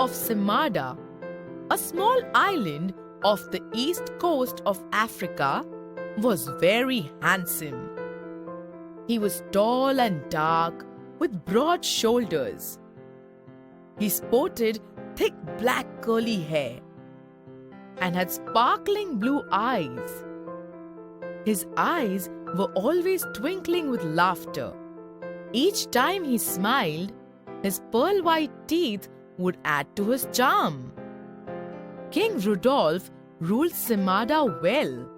of Simada, a small island off the east coast of Africa, was very handsome. He was tall and dark, with broad shoulders. He sported thick black curly hair and had sparkling blue eyes. His eyes were always twinkling with laughter. Each time he smiled, his pearl-white teeth would add to his charm. King Rudolph ruled Simada well,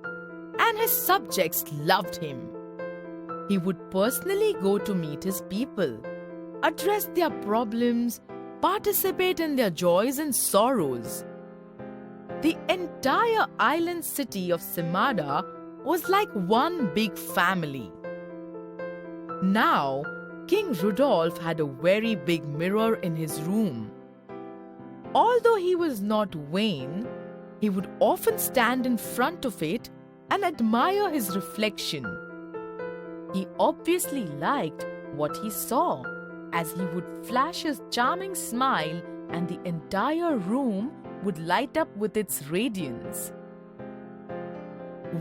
and his subjects loved him. He would personally go to meet his people, address their problems, participate in their joys and sorrows. The entire island city of Simada was like one big family. Now, King Rudolph had a very big mirror in his room. Although he was not vain, he would often stand in front of it and admire his reflection. He obviously liked what he saw, as he would flash his charming smile and the entire room would light up with its radiance.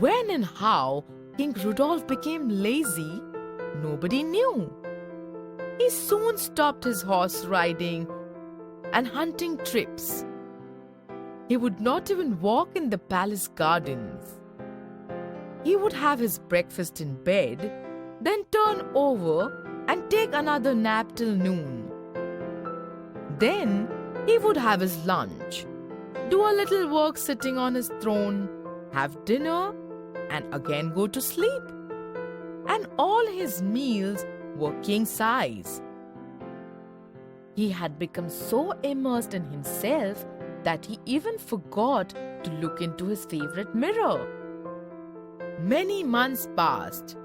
When and how King Rudolph became lazy, nobody knew. He soon stopped his horse riding and hunting trips. He would not even walk in the palace gardens. He would have his breakfast in bed, then turn over and take another nap till noon. Then he would have his lunch, do a little work sitting on his throne, have dinner, and again go to sleep. And all his meals were king size. He had become so immersed in himself that he even forgot to look into his favorite mirror. Many months passed.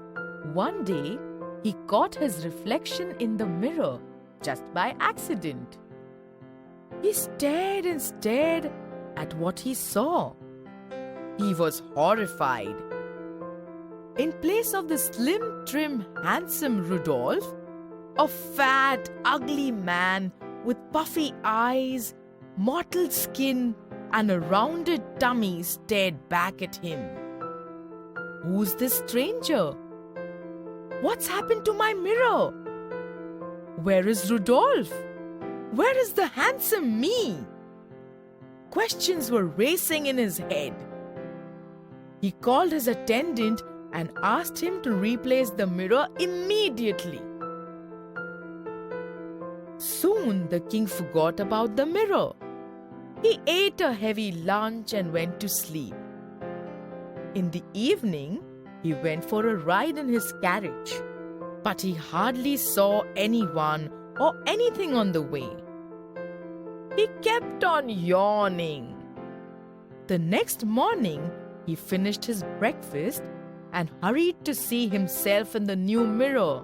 One day, he caught his reflection in the mirror just by accident. He stared and stared at what he saw. He was horrified. In place of the slim, trim, handsome Rudolph, a fat, ugly man with puffy eyes, mottled skin, and a rounded tummy stared back at him. Who's this stranger? What's happened to my mirror? Where is Rudolph? Where is the handsome me? Questions were racing in his head. He called his attendant and asked him to replace the mirror immediately. Soon the king forgot about the mirror. He ate a heavy lunch and went to sleep. In the evening, he went for a ride in his carriage, but he hardly saw anyone or anything on the way. He kept on yawning. The next morning, he finished his breakfast and hurried to see himself in the new mirror.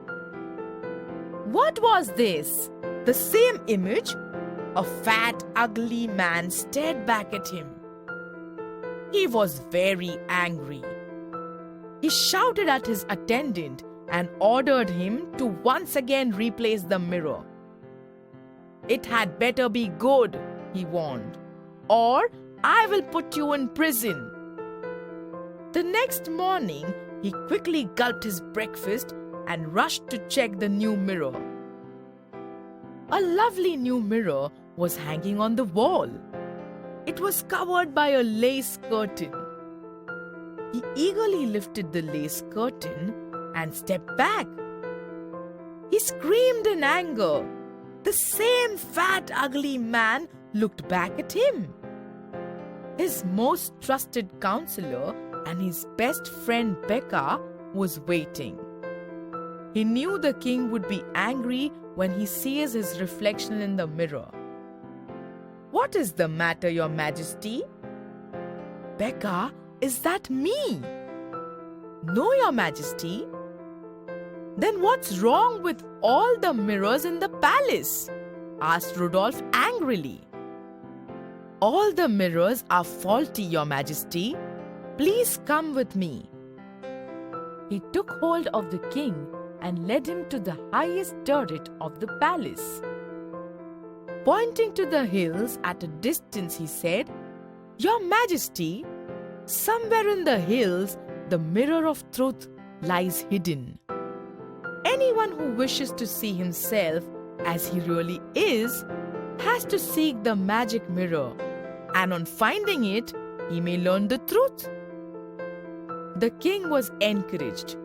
What was this? The same image? A fat, ugly man stared back at him. He was very angry. He shouted at his attendant and ordered him to once again replace the mirror. It had better be good, he warned, or I will put you in prison. The next morning, he quickly gulped his breakfast and rushed to check the new mirror. A lovely new mirror was hanging on the wall. It was covered by a lace curtain. He eagerly lifted the lace curtain and stepped back. He screamed in anger. The same fat, ugly man looked back at him. His most trusted counselor and his best friend Becca was waiting. He knew the king would be angry when he sees his reflection in the mirror. What is the matter, Your Majesty? Becca, is that me? No, Your Majesty. Then what's wrong with all the mirrors in the palace? Asked Rudolph angrily. All the mirrors are faulty, Your Majesty. Please come with me. He took hold of the king and led him to the highest turret of the palace. Pointing to the hills at a distance, he said, "Your Majesty, somewhere in the hills, the mirror of truth lies hidden. Anyone who wishes to see himself as he really is has to seek the magic mirror, and on finding it, he may learn the truth." The king was encouraged.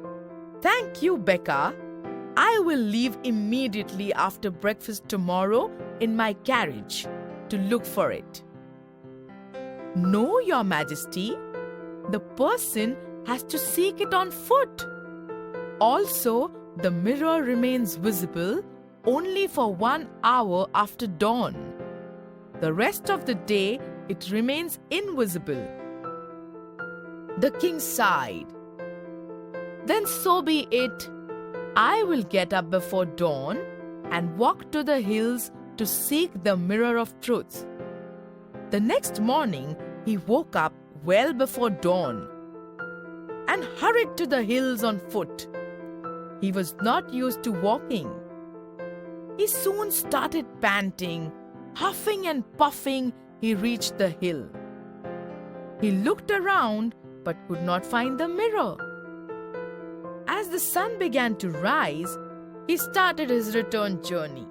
"Thank you, Becca. I will leave immediately after breakfast tomorrow in my carriage to look for it." "No, Your Majesty. The person has to seek it on foot. Also, the mirror remains visible only for 1 hour after dawn. The rest of the day, it remains invisible." The king sighed. "Then so be it. I will get up before dawn and walk to the hills to seek the mirror of truth." The next morning, he woke up well before dawn and hurried to the hills on foot. He was not used to walking. He soon started panting. Huffing and puffing, he reached the hill. He looked around but could not find the mirror. As the sun began to rise, he started his return journey.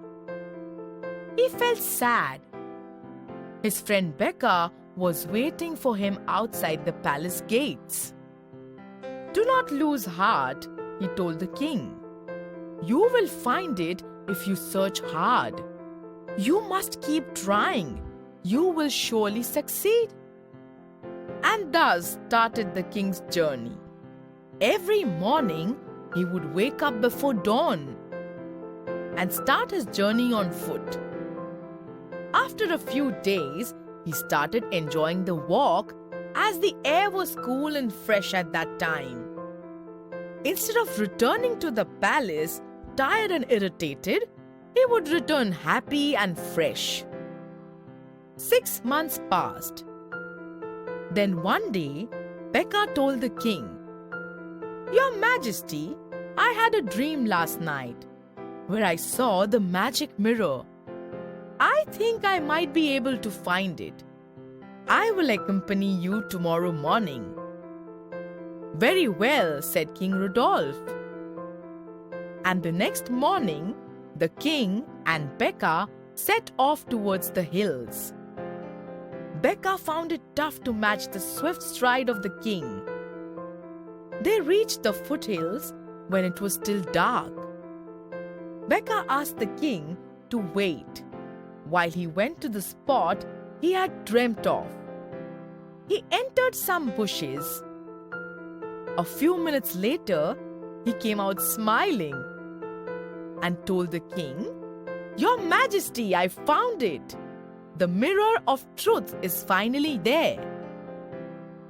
He felt sad. His friend Becca was waiting for him outside the palace gates. "Do not lose heart," he told the king. "You will find it if you search hard. You must keep trying. You will surely succeed." And thus started the king's journey. Every morning, he would wake up before dawn and start his journey on foot. After a few days, he started enjoying the walk as the air was cool and fresh at that time. Instead of returning to the palace, tired and irritated, he would return happy and fresh. 6 months passed. Then one day, Becca told the king, "Your Majesty, I had a dream last night where I saw the magic mirror. I think I might be able to find it. I will accompany you tomorrow morning." "Very well," said King Rudolph. And the next morning, the king and Becca set off towards the hills. Becca found it tough to match the swift stride of the king. They reached the foothills when it was still dark. Becca asked the king to wait while he went to the spot he had dreamt of. He entered some bushes. A few minutes later, he came out smiling and told the king, "Your Majesty, I found it. The mirror of truth is finally there.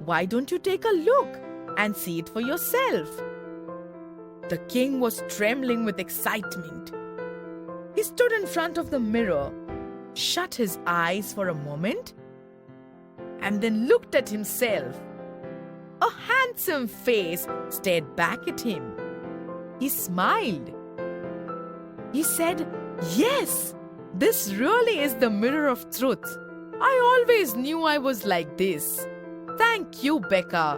Why don't you take a look and see it for yourself?" The king was trembling with excitement. He stood in front of the mirror, shut his eyes for a moment, and then looked at himself. A handsome face stared back at him. He smiled. He said, "Yes, this really is the mirror of truth. I always knew I was like this. Thank you, Becca."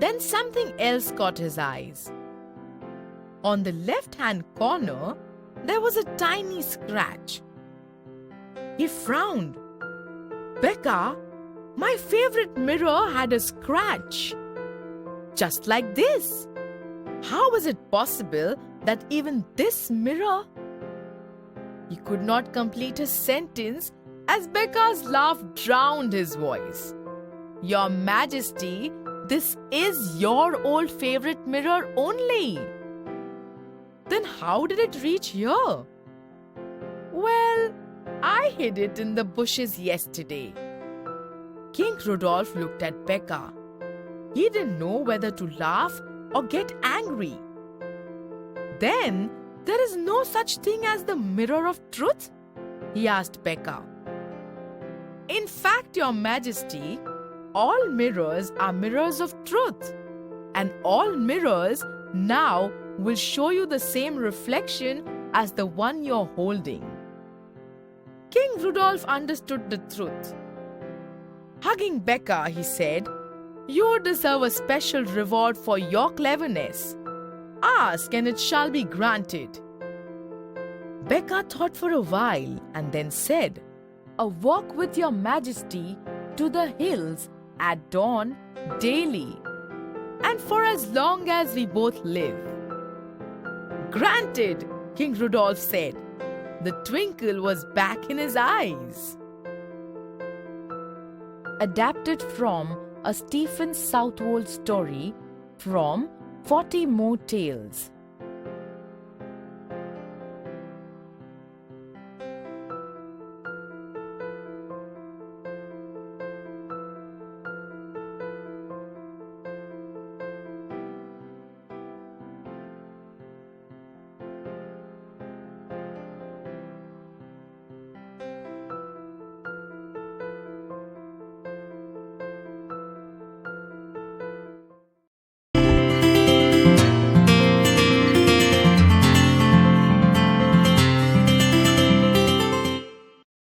Then something else caught his eyes. On the left-hand corner, there was a tiny scratch. He frowned. "Becca, my favorite mirror had a scratch. Just like this. How is it possible that even this mirror?" He could not complete his sentence as Becca's laugh drowned his voice. "Your Majesty, this is your old favorite mirror only." "Then how did it reach here?" "Well, I hid it in the bushes yesterday." King Rudolph looked at Becca. He didn't know whether to laugh or get angry. "Then there is no such thing as the mirror of truth?" he asked Becca. "In fact, Your Majesty, all mirrors are mirrors of truth, and all mirrors now will show you the same reflection as the one you're holding." King Rudolph understood the truth. Hugging Becca, he said, "You deserve a special reward for your cleverness. Ask and it shall be granted." Becca thought for a while and then said, "A walk with your majesty to the hills at dawn daily, and for as long as we both live." "Granted," King Rudolph said. The twinkle was back in his eyes. Adapted from a Stephen Southwold story from 40 More Tales.